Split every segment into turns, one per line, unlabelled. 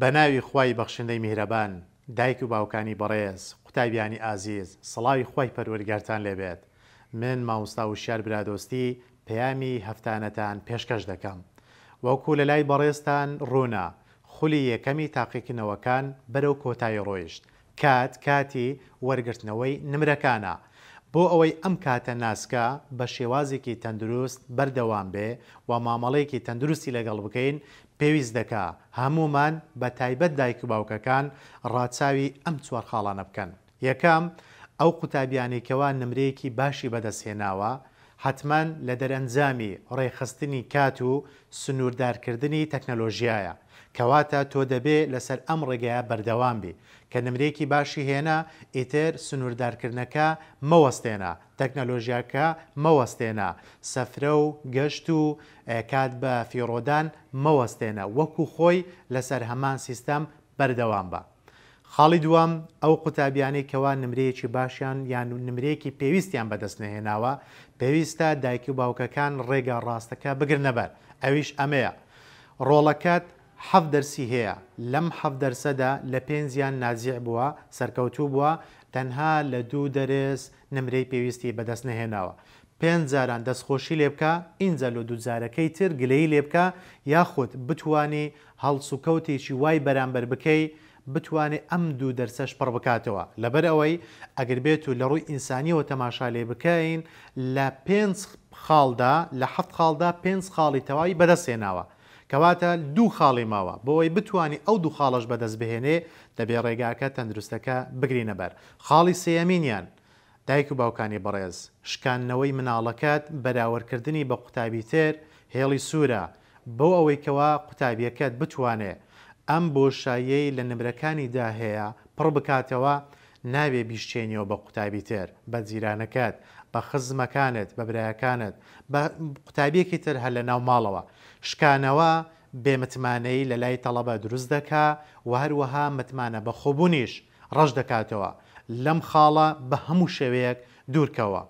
بەناوی خوای بەخشندەی میهرەبان، دایک و باوکانی بەڕێز، قوتابیانی ئازیز، سڵاوی خوای پەروەردگارتان لێبێت. من مامۆستا وشیار برادۆستی پەیامی هەفتانەتان پێشکەش دەکەم. وەکو لە لای بەڕێزتان ڕوونا، خولی یەکەمی تاقیکردنەوەکان بەرەو کۆتایی ڕۆیشت. کاتی وەرگرتنەوەی نمرەکانە. بۆ ئەوەی ئەم کاتە ناسکە بە شێوازێکی تەندروست بەردەوام بێ و مامەڵەیەکی تەندروستی لەگەڵ بکەین، پێویست دەکا هەمومان بە تایبەت دایک و باوکەکان ڕاچاوی ئەم چوار خاڵانە بکەن. یەکەم، ئەو قوتابیانێکەوە نمرەیەکی باشی بەدەستهێناوە، حتمما لە دەرەنجامی ڕێخستنی کات و سنووردارکردنی تەکنەلۆژیایە، کەواتە تۆ دەبێ لەسەر ئەم ڕێگەیە بەردەوام بی کە نمرێکی باشی هێنا، ئیتر سنووردارکردنەکە مەوەستێنە، تەکنەلۆژیاکە مەوەستێنە، سەفرە و گەشت و کات بە فیڕۆدان مەوەستێنە، وەکو خۆی لەسەر هەمان سیستەم بەردەوام بە. خاڵی دووەم، ئەو قوتابیانەی کەوا نمرەیەکی باشیان یان نمرەیەکی پێویستیان بەدەست نەهێناوە، پێویستە دایک و باوکەکان ڕێگا ڕاستەکە بگرنەبەر. ئەویش ئەمەیە، ڕۆڵەکەت 7 دەرسی هەیە، لەم 7 دەرسەدا لە 5یان نازیع بووە، سەرکەوتوو بووە، تەنها لە 2 دەرس نمرەی پێویستی بەدەست نەهێناوە. 5 جاران دەستخۆشی لێ بکە، ئینجا لە 2 جارەکەی تر گلەی لێ بکە، یاخود بتوانی هەڵس و کەوتێکی وای بەرامبەر بکەی، بتوانێت ئەم 2 دەرسەش پڕ بکاتەوە. لەبەر ئەوەی ئەگەر بێت و لە ڕووی ئینسانیەوە تەماشا لێ بکەین، لە 5 خاڵدا لە 7 خاڵدا 5 خاڵی تەواوی بەدەستهێناوە، کەواتە 2 خاڵی ماوە. بۆەوەی بتوانی ئەو 2 خاڵش بەدەست بهێنێ، دەبێ ڕێگاکە تەندروستەکە بگرینە بەر. خاڵی سێیەمینیان، دایک و باوکانی بەڕێز، شکاندنەوەی مناڵەکەت بەراوردکردنی بە قوتابی تر هێڵی سوورە، بۆ ئەوەی کەوا قوتابیەکەت بتوانێ ئەم بۆشاییەی لە نمرەکانیدا هەیە پڕ بکاتەوە، ناوێ بیشتێنیەوە بە قوتابی تر، بە جیرانەکەت، بە خزمەکانت، بە برایەکانت، بە قوتابیەکی تر هەر لە ناو ماڵەوە. شکانەوە بێمتمانەی لە لای تەڵەبە دروست دەکا و هەروەها متمانە بە خۆبوونیش ڕەش دەکاتەوە. لەم خاڵە بە هەموو شێوەیەک دوورکەوە.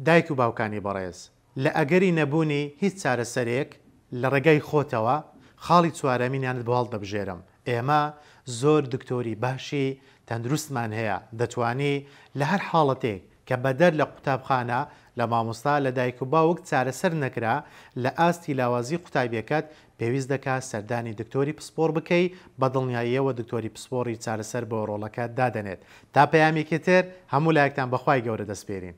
دایک و باوکانی بەڕێز، لە ئەگەری نەبوونی هیچ چارەسەرێک لە ڕێگای خۆتەوە، خاڵی چوارەمینیانت بۆ هەڵدەبژێرم. ئێمە زۆر دکتۆری باشی تەندروستمان هەیە، دەتوانی لە هەر حاڵەتێک کە بەدەر لە قوتابخانە لە مامۆستا لە دایک و باوک چارەسەر نەکرا، لە ئاستی لاوازی قوتابیەکەت پێویست دەکات سەردانی دکتۆری پسپۆر بکەی، بە دڵنیاییەوە دکتۆری پسپۆری چارەسەر بۆ ڕۆڵەکەت دادەنێت. تا پەیامێکی تر، هەموو لایەکتان بەخوای گەورە دەسپێرین.